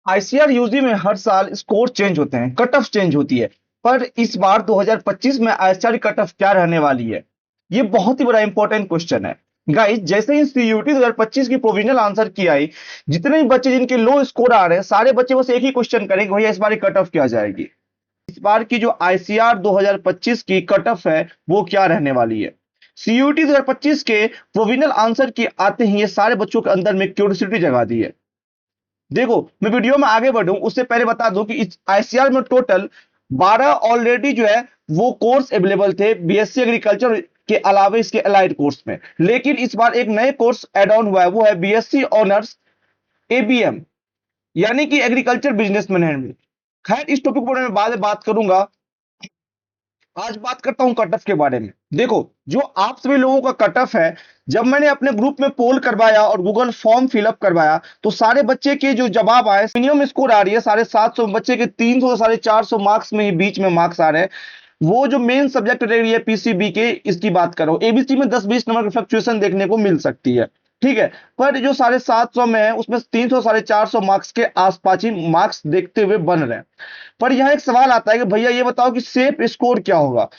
ICR UG में हर साल score change होते हैं, कट ऑफ चेंज होती है। पर इस बार 2025 में आईसीआर कट ऑफ क्या रहने वाली है, ये बहुत ही बड़ा इंपॉर्टेंट क्वेश्चन है। गाइस, जैसे ही सीयूटी 2025 की प्रोविजनल आंसर की आई, जितने भी बच्चे जिनके लो स्कोर आ रहे हैं, सारे बच्चे बस एक ही क्वेश्चन करेंगे, भैया इस बार कट ऑफ क्या जाएगी। इस बार की जो आईसीआर 2025 की कट ऑफ है, वो क्या रहने वाली है। सीयूटी 2025 के प्रोविजनल आंसर की आते ही ये सारे बच्चों के अंदर में क्यूरियोसिटी जगा दी है। देखो, मैं वीडियो में आगे बढ़ूं उससे पहले बता दूं कि इस आईसीआर में टोटल 12 ऑलरेडी जो है वो कोर्स अवेलेबल थे बीएससी एग्रीकल्चर के अलावा इसके अलाइड कोर्स में। लेकिन इस बार एक नए कोर्स ऐड ऑन हुआ है, वो है बीएससी ऑनर्स एबीएम, यानी कि एग्रीकल्चर बिजनेस मैनेजमेंट। खैर, इस टॉपिक पर मैं बाद में बात करूंगा। आज बात करता हूं कट ऑफ के बारे में। देखो, जो आप सभी लोगों का कट ऑफ है, जब मैंने अपने ग्रुप में पोल करवाया और गूगल फॉर्म फिलअप करवाया, तो सारे बच्चे के जो जवाब आए, मिनिमम स्कोर आ रही है 750 बच्चे के 300 से 450 मार्क्स में ही बीच में मार्क्स आ रहे हैं। वो जो मेन सब्जेक्ट रही है पीसीबी के, इसकी बात करो, एबीसी में 10-20 नंबर की फ्लक्चुएशन देखने को मिल सकती है, ठीक है। पर जो 750 में है, उसमें 300 450 मार्क्स के आसपास ही मार्क्स देखते हुए बन रहे हैं। पर यह एक सवाल आता है कि भैया ये बताओ कि सेफ स्कोर क्या होगा,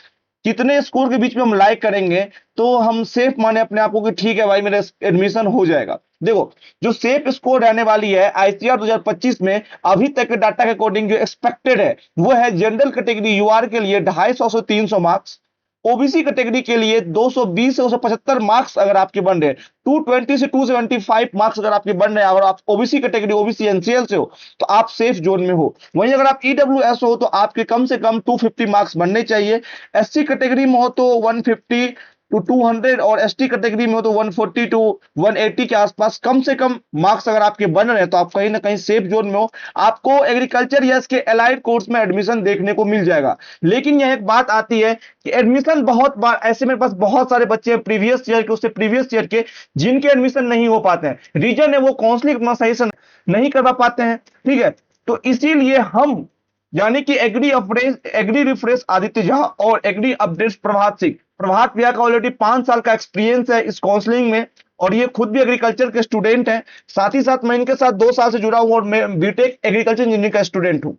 कितने स्कोर के बीच में हम लाइक करेंगे तो हम सेफ माने अपने आप को कि ठीक है भाई मेरा एडमिशन हो जाएगा। देखो, जो सेफ स्कोर रहने वाली है आईसीआर 2025 में, अभी तक के डाटा के अकॉर्डिंग जो एक्सपेक्टेड है, वो है जनरल कैटेगरी यूआर के लिए 250 से 300 मार्क्स, ओबीसी कैटेगरी के लिए 220 से 275 मार्क्स अगर आपके बन रहे, 220 से 275 मार्क्स अगर आपके बन रहे हैं, अगर आप ओबीसी कैटेगरी ओबीसी एनसीएल से हो तो आप सेफ जोन में हो। वहीं अगर आप ईडब्ल्यूएस हो तो आपके कम से कम 250 मार्क्स बनने चाहिए। एससी कैटेगरी में हो तो 150 टू 200, और एसटी कैटेगरी में हो तो 140 टू 180 के आसपास कम से कम मार्क्स अगर आपके बन रहे हैं, तो आप कहीं ना कहीं सेफ जोन में हो। आपको एग्रीकल्चर या इसके एलाइड कोर्स में एडमिशन देखने को मिल जाएगा। लेकिन यह एक बात आती है कि एडमिशन बहुत बार ऐसे, मेरे पास बहुत सारे बच्चे हैं प्रीवियस ईयर के, उससे प्रीवियस ईयर के, जिनके एडमिशन नहीं हो पाते हैं। रीजन है वो काउंसलिंग अपना सही से नहीं करवा पाते हैं, ठीक है। तो इसीलिए हम, यानी कि एग्री रिफ्रेश आदित्य झा और एग्री अपडेट्स प्रभात सिंह, प्रभात भैया का ऑलरेडी 5 साल का एक्सपीरियंस है इस काउंसलिंग में, और ये खुद भी एग्रीकल्चर के स्टूडेंट हैं। साथ ही साथ मैं इनके साथ 2 साल से जुड़ा हूं और मैं बीटेक एग्रीकल्चर इंजीनियरिंग का स्टूडेंट हूं।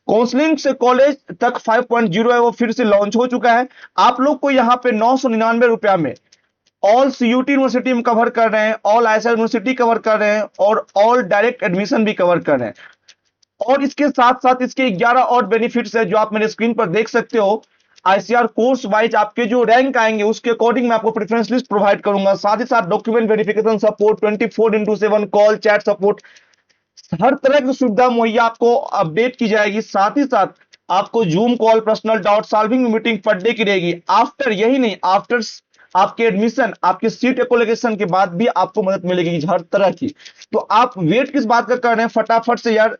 काउंसलिंग से कॉलेज तक 5.0 है, वो फिर से लॉन्च हो चुका है। आप लोग को यहाँ पे 999 रुपया में ऑल सीयूटी यूनिवर्सिटी में कवर कर रहे हैं, ऑल आईसीआर यूनिवर्सिटी कवर कर रहे हैं, और ऑल डायरेक्ट एडमिशन भी कवर कर रहे हैं। और इसके साथ साथ इसके 11 और बेनिफिट्स है जो आप मेरे स्क्रीन पर देख सकते हो। आईसीआर कोर्स वाइज आपके जो रैंक आएंगे उसके अकॉर्डिंग मैं आपको प्रेफरेंस लिस्ट प्रोवाइड करूंगा। साथ ही साथ document verification support, 24x7 call chat support, हर तरह की सुविधा मुहैया आपको अपडेट की जाएगी। साथ ही साथ आपको zoom call, personal doubt solving meeting per day की रहेगी। आफ्टर, यही नहीं, आफ्टर आपके एडमिशन, आपके सीट एलोकेशन के बाद भी आपको मदद मिलेगी हर तरह की। तो आप वेट किस बात का कर रहे हैं, फटाफट से यार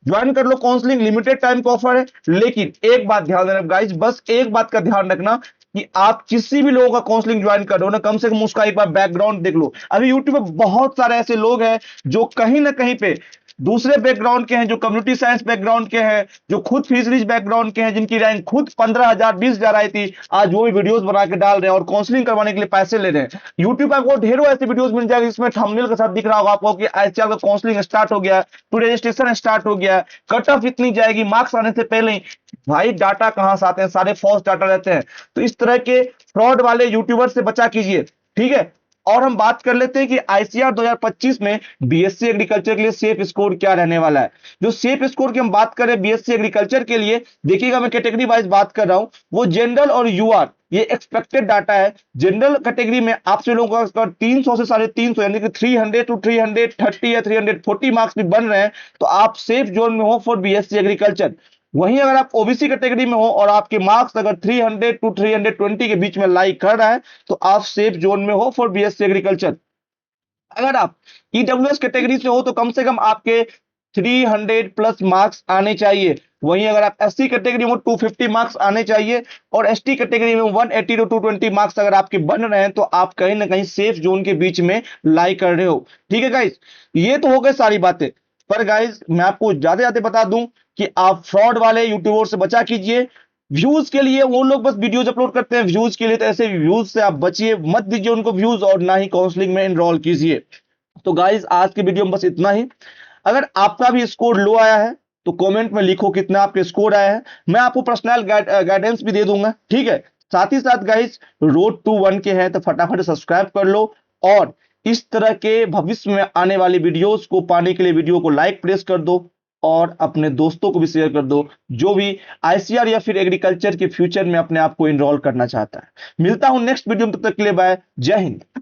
ज्वाइन कर लो काउंसलिंग। लिमिटेड टाइम का ऑफर है। लेकिन एक बात ध्यान देना गाइस, बस एक बात का ध्यान रखना कि आप किसी भी लोगों का काउंसलिंग ज्वाइन कर रहे हो ना, कम से कम उसका एक बार बैकग्राउंड देख लो। अभी यूट्यूब पे बहुत सारे ऐसे लोग हैं जो कहीं ना कहीं पे दूसरे बैकग्राउंड के हैं, जो कम्युनिटी साइंस बैकग्राउंड के हैं, जो खुद फिजरीज बैकग्राउंड के हैं, जिनकी रैंक खुद 15,000 20,000 आई थी, आज वो भी वीडियोस बना के डाल रहे हैं और काउंसलिंग करवाने के लिए पैसे ले रहे हैं। यूट्यूब पर आपको ढेरों ऐसे वीडियोस मिल जाएंगे जिसमें थंबनेल के साथ दिख रहा होगा आपको कि आईसीआर का काउंसलिंग स्टार्ट हो गया है, तो रजिस्ट्रेशन स्टार्ट हो गया है, कट ऑफ इतनी जाएगी मार्क्स आने से पहले ही। भाई डाटा कहां से आते हैं, सारे फॉल्स डाटा रहते हैं। तो इस तरह के फ्रॉड वाले यूट्यूबर से बचा कीजिए, ठीक है। और हम बात कर लेते हैं कि आईसीआर 2025 में बीएससी एग्रीकल्चर के लिए सेफ स्कोर क्या रहने वाला है। जो सेफ स्कोर की हम बात करें बीएससी एग्रीकल्चर के लिए, देखिएगा मैं कैटेगरी वाइज बात कर रहा हूं, वो जनरल और यूआर, ये एक्सपेक्टेड डाटा है। जनरल कैटेगरी में आपसे लोगों का 300 से 350, यानी कि 300 टू 330 या 340 मार्क्स भी बन रहे हैं, तो आप सेफ जोन में हो फॉर बीएससी एग्रीकल्चर। वहीं अगर आप ओबीसी कैटेगरी में हो और आपके मार्क्स अगर 300 टू 320 के बीच में लाइक कर रहा है, तो आप सेफ जोन में हो फॉर बीएससी एग्रीकल्चर। अगर आप ईडब्ल्यूएस कैटेगरी से हो तो कम से कम आपके 300 प्लस मार्क्स आने चाहिए। वहीं अगर आप एससी कैटेगरी में 250 मार्क्स आने चाहिए, और एसटी कैटेगरी में 180 टू 220 मार्क्स अगर आपके बन रहे हैं, तो आप कहीं ना कहीं सेफ जोन के बीच में लाइक कर रहे हो, ठीक है गाइस। ये तो हो गए सारी बातें। पर गाइस, मैं आपको ज्यादा ज्यादा बता दूं कि आप फ्रॉड वाले यूट्यूबर से बचा कीजिए। व्यूज के लिए वो लोग बस वीडियोज अपलोड करते हैं व्यूज के लिए, तो ऐसे व्यूज से आप बचिए, मत दीजिए उनको व्यूज, और ना ही काउंसलिंग में एनरोल कीजिए। तो गाइस, आज की वीडियो में बस इतना ही। अगर आपका भी स्कोर लो आया है तो कमेंट में लिखो कितना आपके स्कोर आया है, मैं आपको पर्सनल गाइडेंस भी दे दूंगा, ठीक है। साथ ही साथ गाइस, रोड टू 1 के हैं तो फटाफट सब्सक्राइब कर लो, और इस तरह के भविष्य में आने वाली वीडियोस को पाने के लिए वीडियो को लाइक प्रेस कर दो और अपने दोस्तों को भी शेयर कर दो, जो भी आईसीआर या फिर एग्रीकल्चर के फ्यूचर में अपने आप को इनरोल करना चाहता है। मिलता हूं नेक्स्ट वीडियो में, तब तक के लिए बाय, जय हिंद।